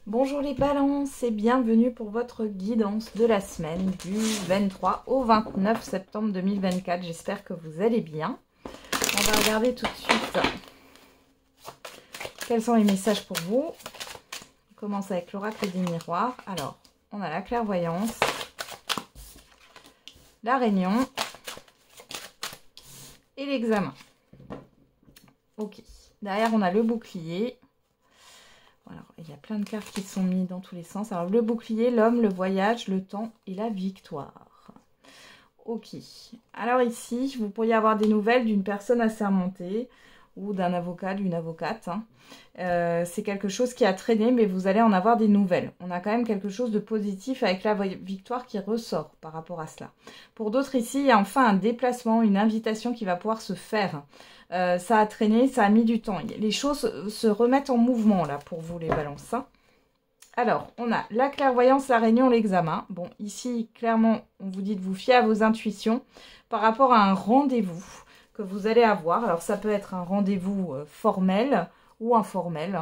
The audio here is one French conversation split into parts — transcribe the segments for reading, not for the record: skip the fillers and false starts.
Bonjour les balances et bienvenue pour votre guidance de la semaine du 23 au 29 septembre 2024. J'espère que vous allez bien. On va regarder tout de suite quels sont les messages pour vous. On commence avec l'oracle des miroirs. Alors, on a la clairvoyance, la réunion et l'examen. Ok. Derrière, on a le bouclier. Alors, il y a plein de cartes qui sont mises dans tous les sens. Alors, le bouclier, l'homme, le voyage, le temps et la victoire. Ok. Alors ici, vous pourriez avoir des nouvelles d'une personne assermentée ou d'un avocat, d'une avocate. C'est quelque chose qui a traîné, mais vous allez en avoir des nouvelles. On a quand même quelque chose de positif avec la victoire qui ressort par rapport à cela. Pour d'autres ici, il y a enfin un déplacement, une invitation qui va pouvoir se faire. Ça a traîné, ça a mis du temps. Les choses se remettent en mouvement là pour vous les balances. Alors, on a la clairvoyance, la réunion, l'examen. Bon, ici, clairement, on vous dit de vous fier à vos intuitions par rapport à un rendez-vous que vous allez avoir. Alors, ça peut être un rendez-vous formel ou informel.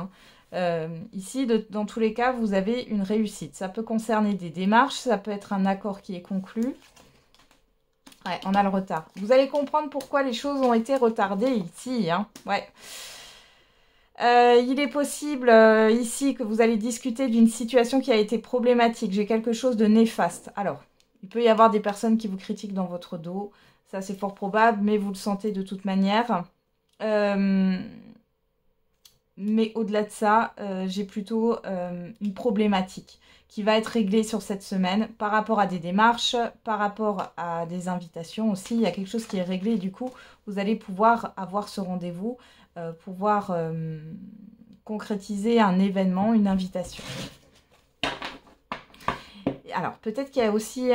Ici, dans tous les cas, vous avez une réussite. Ça peut concerner des démarches, ça peut être un accord qui est conclu. Ouais, on a le retard. Vous allez comprendre pourquoi les choses ont été retardées ici. Ouais. Il est possible ici que vous allez discuter d'une situation qui a été problématique. J'ai quelque chose de néfaste. Alors, il peut y avoir des personnes qui vous critiquent dans votre dos. Ça, c'est fort probable, mais vous le sentez de toute manière. Mais au-delà de ça, j'ai plutôt une problématique qui va être réglée sur cette semaine par rapport à des démarches, par rapport à des invitations aussi. Il y a quelque chose qui est réglé et du coup, vous allez pouvoir avoir ce rendez-vous, pouvoir concrétiser un événement, une invitation. Alors, peut-être qu'il y a aussi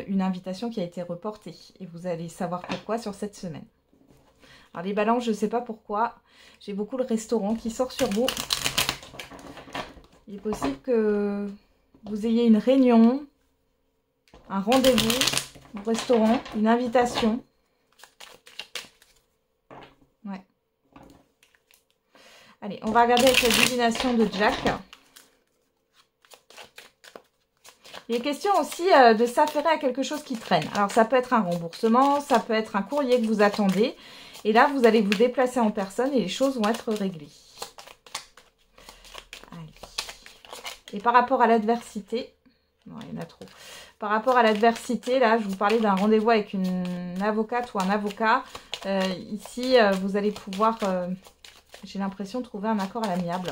une invitation qui a été reportée et vous allez savoir pourquoi sur cette semaine. Alors, les balances, je ne sais pas pourquoi, j'ai beaucoup le restaurant qui sort sur vous. Il est possible que vous ayez une réunion, un rendez-vous au restaurant, une invitation. Ouais. Allez, on va regarder avec la divination de Jack. Il est question aussi de s'affairer à quelque chose qui traîne. Alors, ça peut être un remboursement, ça peut être un courrier que vous attendez. Et là, vous allez vous déplacer en personne et les choses vont être réglées. Allez. Et par rapport à l'adversité, non, il y en a trop. Par rapport à l'adversité, là, je vous parlais d'un rendez-vous avec une avocate ou un avocat. Ici, vous allez pouvoir, j'ai l'impression, trouver un accord à l'amiable.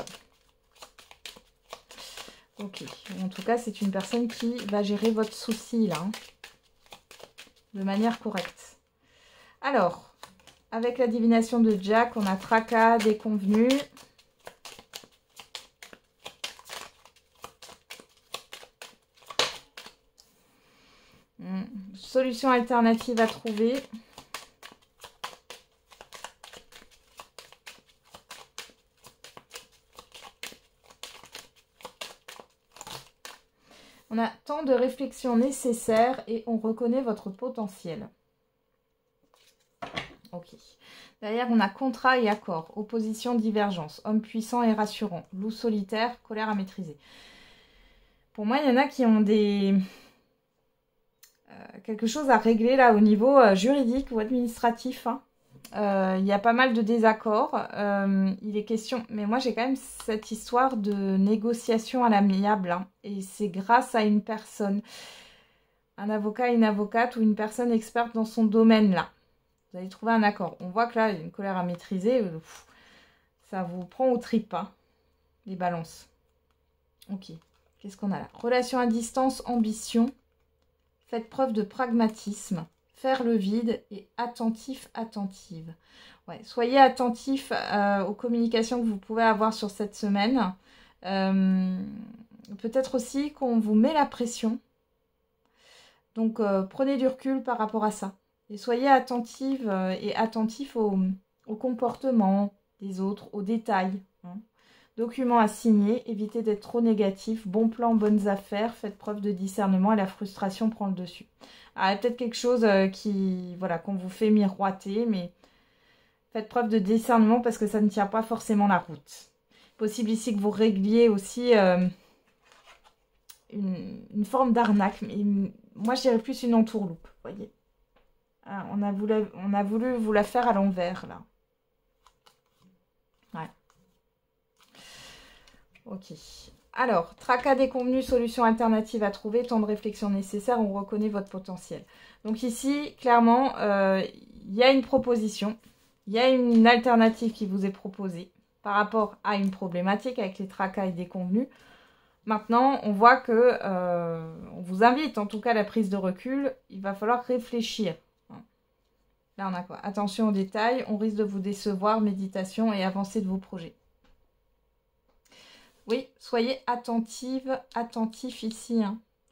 Ok. En tout cas, c'est une personne qui va gérer votre souci, là, de manière correcte. Alors, avec la divination de Jack, on a tracas, déconvenus. Solution alternative à trouver. On a tant de réflexions nécessaires et on reconnaît votre potentiel. Ok. Derrière, on a contrat et accord, opposition, divergence, homme puissant et rassurant, loup solitaire, colère à maîtriser. Pour moi, il y en a qui ont quelque chose à régler là au niveau juridique ou administratif. Il y a pas mal de désaccords. Il est question, mais moi j'ai quand même cette histoire de négociation à l'amiable. Et c'est grâce à une personne, un avocat, une avocate ou une personne experte dans son domaine là. Vous allez trouver un accord. On voit que là, il y a une colère à maîtriser. Ça vous prend aux tripes, les balances. Ok. Qu'est-ce qu'on a là? Relation à distance, ambition. Faites preuve de pragmatisme. Faire le vide et attentif, attentive. Ouais, soyez attentif aux communications que vous pouvez avoir sur cette semaine. Peut-être aussi qu'on vous met la pression. Donc, prenez du recul par rapport à ça. Et soyez attentive et attentif au comportement des autres, aux détails. Documents à signer, évitez d'être trop négatif. Bon plan, bonnes affaires, faites preuve de discernement et la frustration prend le dessus. Alors, il y a peut-être quelque chose qu'on vous fait miroiter, mais faites preuve de discernement parce que ça ne tient pas forcément la route. Possible ici que vous régliez aussi une forme d'arnaque. Mais moi, je dirais plus une entourloupe, vous voyez. Ah, on a voulu vous la faire à l'envers, là. Ouais. Ok. Alors, tracas déconvenus, solution alternative à trouver, temps de réflexion nécessaire, on reconnaît votre potentiel. Donc ici, clairement, il y a une proposition, il y a une alternative qui vous est proposée par rapport à une problématique avec les tracas et déconvenus. Maintenant, on voit que on vous invite, en tout cas, à la prise de recul. Il va falloir réfléchir. Là, on a quoi? Attention aux détails, on risque de vous décevoir, méditation et avancée de vos projets. Oui, soyez attentif ici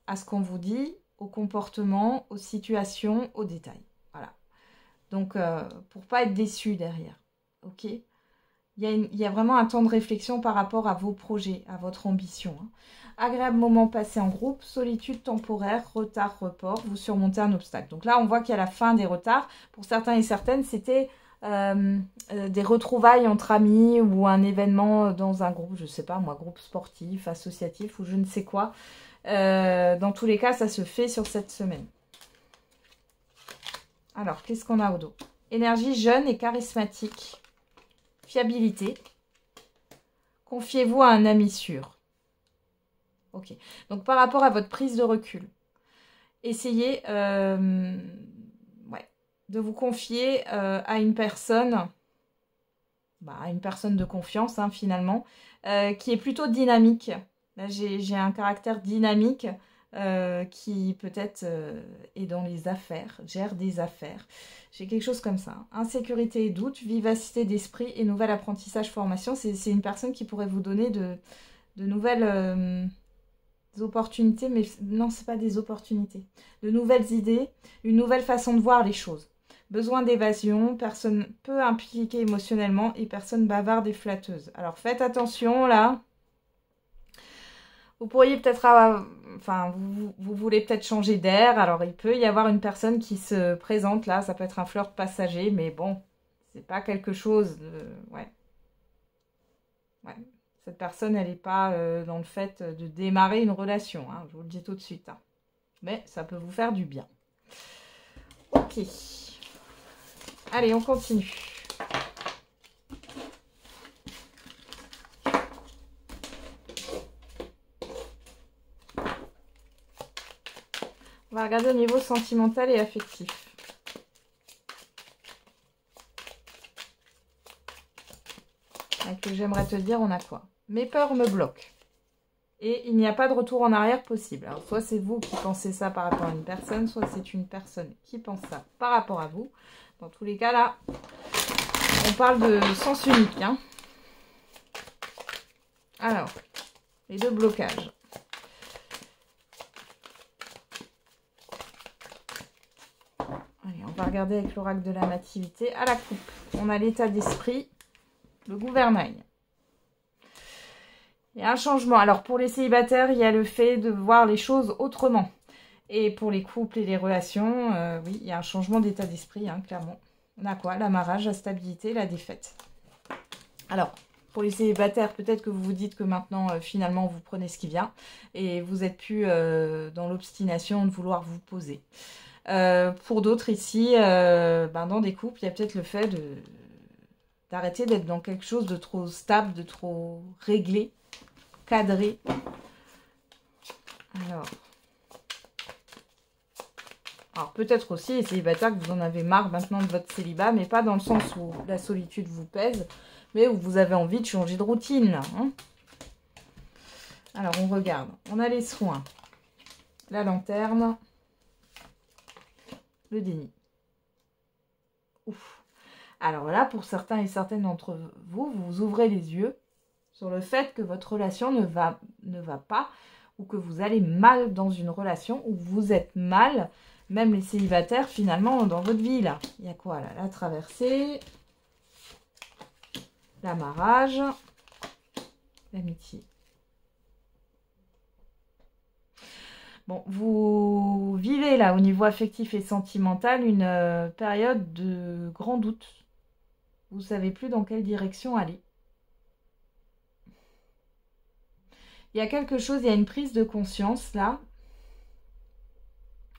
à ce qu'on vous dit, au comportement, aux situations, aux détails. Voilà. Donc, pour pas être déçu derrière. Ok? Il y a vraiment un temps de réflexion par rapport à vos projets, à votre ambition. Agréable moment passé en groupe, solitude temporaire, retard, report, vous surmontez un obstacle. Donc là, on voit qu'il y a la fin des retards. Pour certains et certaines, c'était des retrouvailles entre amis ou un événement dans un groupe, je ne sais pas moi, groupe sportif, associatif ou je ne sais quoi. Dans tous les cas, ça se fait sur cette semaine. Alors, qu'est-ce qu'on a au dos? Énergie jeune et charismatique. Fiabilité. Confiez-vous à un ami sûr. Ok. Donc, par rapport à votre prise de recul, essayez de vous confier à une personne, de confiance finalement, qui est plutôt dynamique. Là, j'ai un caractère dynamique qui peut-être est dans les affaires, gère des affaires. J'ai quelque chose comme ça. Insécurité et doute, vivacité d'esprit et nouvel apprentissage formation. C'est une personne qui pourrait vous donner de nouvelles opportunités, mais non, c'est pas des opportunités. De nouvelles idées, une nouvelle façon de voir les choses. Besoin d'évasion, personne peu impliquée émotionnellement et personne bavarde et flatteuse. Alors faites attention là. Vous pourriez peut-être vous voulez peut-être changer d'air. Alors il peut y avoir une personne qui se présente là. Ça peut être un flirt passager, mais bon, c'est pas quelque chose de... Ouais. Cette personne, elle n'est pas dans le fait de démarrer une relation. Je vous le dis tout de suite. Mais ça peut vous faire du bien. Ok. Allez, on continue. On va regarder au niveau sentimental et affectif. Avec le j'aimerais te dire, on a quoi? Mes peurs me bloquent. Et il n'y a pas de retour en arrière possible. Alors, soit c'est vous qui pensez ça par rapport à une personne, soit c'est une personne qui pense ça par rapport à vous. Dans tous les cas, là, on parle de sens unique. Alors, les deux blocages. Allez, on va regarder avec l'oracle de la nativité. À la coupe, on a l'état d'esprit, le gouvernail. Il y a un changement. Alors, pour les célibataires, il y a le fait de voir les choses autrement. Et pour les couples et les relations, oui, il y a un changement d'état d'esprit, clairement. On a quoi? L'amarrage, la stabilité, la défaite. Alors, pour les célibataires, peut-être que vous vous dites que maintenant, finalement, vous prenez ce qui vient. Et vous n'êtes plus dans l'obstination de vouloir vous poser. Pour d'autres ici, dans des couples, il y a peut-être le fait d'arrêter d'être dans quelque chose de trop stable, de trop réglé, cadré. Alors peut-être aussi les célibataires que vous en avez marre maintenant de votre célibat, mais pas dans le sens où la solitude vous pèse, mais où vous avez envie de changer de routine. Alors on regarde, on a les soins, la lanterne, le déni. Ouf. Alors là, pour certains et certaines d'entre vous, vous ouvrez les yeux sur le fait que votre relation ne va pas, ou que vous allez mal dans une relation, ou que vous êtes mal, même les célibataires, finalement, dans votre vie, là. Il y a quoi, là? La traversée, l'amarrage, l'amitié. Bon, vous vivez, là, au niveau affectif et sentimental, une période de grand doute. Vous ne savez plus dans quelle direction aller. Il y a quelque chose, il y a une prise de conscience là,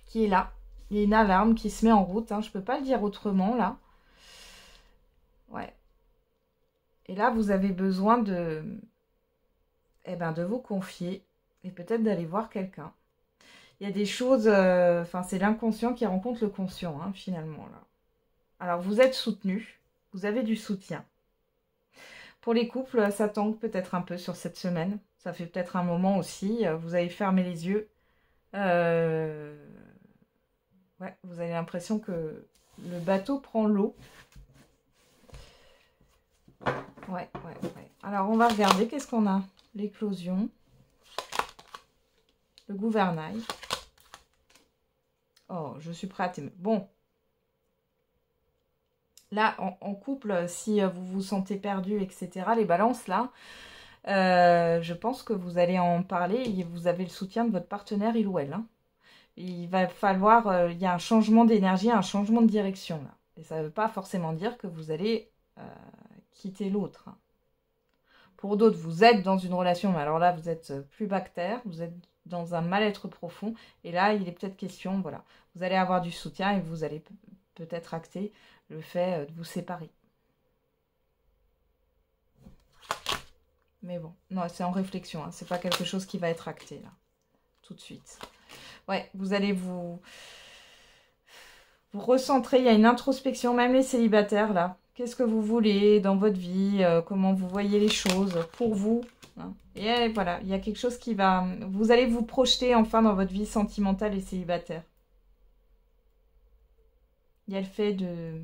qui est là. Il y a une alarme qui se met en route, hein, je ne peux pas le dire autrement là. Ouais. Et là, vous avez besoin de, de vous confier et peut-être d'aller voir quelqu'un. Il y a des choses, c'est l'inconscient qui rencontre le conscient, hein, finalement là. Alors, vous êtes soutenu, vous avez du soutien. Pour les couples, ça tangue peut-être un peu sur cette semaine. Ça fait peut-être un moment aussi. Vous avez fermé les yeux. Ouais, vous avez l'impression que le bateau prend l'eau. Ouais. Alors, on va regarder. Qu'est-ce qu'on a? L'éclosion. Le gouvernail. Oh, je suis prête à t'aimer. Bon. Là, en couple, si vous vous sentez perdu, etc., les balances, là, je pense que vous allez en parler et vous avez le soutien de votre partenaire, il ou elle. Hein. Il va falloir, il y a un changement d'énergie, un changement de direction, là. Et ça ne veut pas forcément dire que vous allez quitter l'autre. Hein. Pour d'autres, vous êtes dans une relation, mais alors là, vous êtes plus bactère, vous êtes dans un mal-être profond. Et là, il est peut-être question, voilà, vous allez avoir du soutien et vous allez peut-être acter le fait de vous séparer. Mais bon, non, c'est en réflexion, hein. C'est pas quelque chose qui va être acté, là, tout de suite. Ouais, vous allez vous recentrer, il y a une introspection, même les célibataires, là. Qu'est-ce que vous voulez dans votre vie, comment vous voyez les choses pour vous, hein. Et voilà, il y a quelque chose qui va... Vous allez vous projeter enfin dans votre vie sentimentale et célibataire. Il y a le fait de...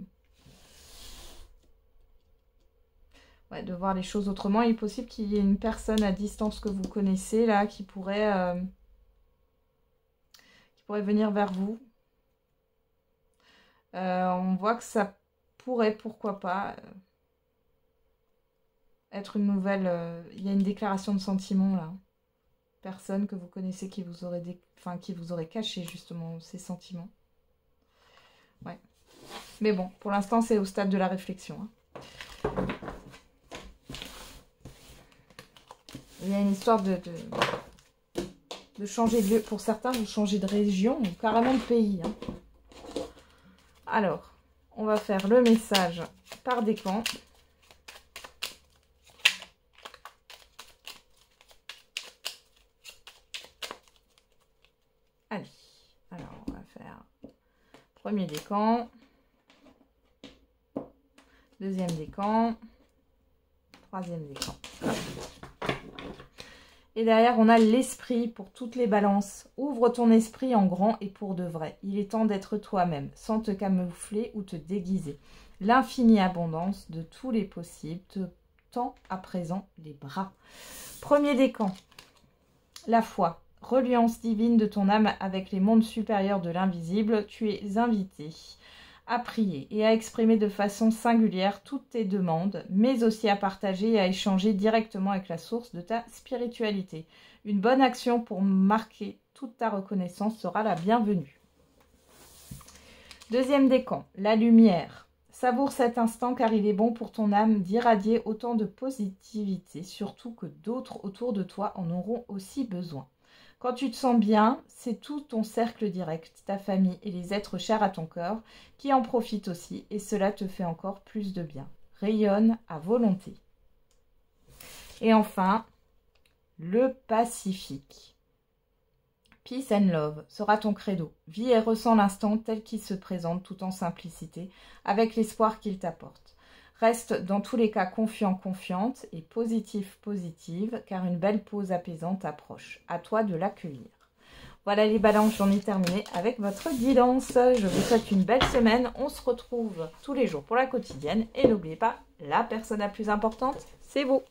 Ouais, de voir les choses autrement. Il est possible qu'il y ait une personne à distance que vous connaissez, là, qui pourrait venir vers vous. On voit que ça pourrait, pourquoi pas, être une nouvelle... il y a une déclaration de sentiment, là. Personne que vous connaissez qui vous aurait, qui vous aurait caché, justement, ces sentiments. Ouais. Mais bon, pour l'instant, c'est au stade de la réflexion, hein. Il y a une histoire de changer de lieu. Pour certains, vous changez de région ou carrément de pays, hein. Alors, on va faire le message par décan. Allez, alors on va faire premier décan, deuxième décan, troisième décan. Et derrière, on a l'esprit pour toutes les balances. Ouvre ton esprit en grand et pour de vrai. Il est temps d'être toi-même, sans te camoufler ou te déguiser. L'infinie abondance de tous les possibles te tend à présent les bras. Premier décan, la foi. Reliance divine de ton âme avec les mondes supérieurs de l'invisible. Tu es invité à prier et à exprimer de façon singulière toutes tes demandes, mais aussi à partager et à échanger directement avec la source de ta spiritualité. Une bonne action pour marquer toute ta reconnaissance sera la bienvenue. Deuxième décan, la lumière. Savoure cet instant car il est bon pour ton âme d'irradier autant de positivité, surtout que d'autres autour de toi en auront aussi besoin. Quand tu te sens bien, c'est tout ton cercle direct, ta famille et les êtres chers à ton cœur qui en profitent aussi et cela te fait encore plus de bien. Rayonne à volonté. Et enfin, le Pacifique. Peace and love sera ton credo. Vis et ressens l'instant tel qu'il se présente tout en simplicité avec l'espoir qu'il t'apporte. Reste dans tous les cas confiant, confiante et positive, positive, car une belle pause apaisante approche. À toi de l'accueillir. Voilà les balances, j'en ai terminé avec votre guidance. Je vous souhaite une belle semaine. On se retrouve tous les jours pour la quotidienne. Et n'oubliez pas, la personne la plus importante, c'est vous.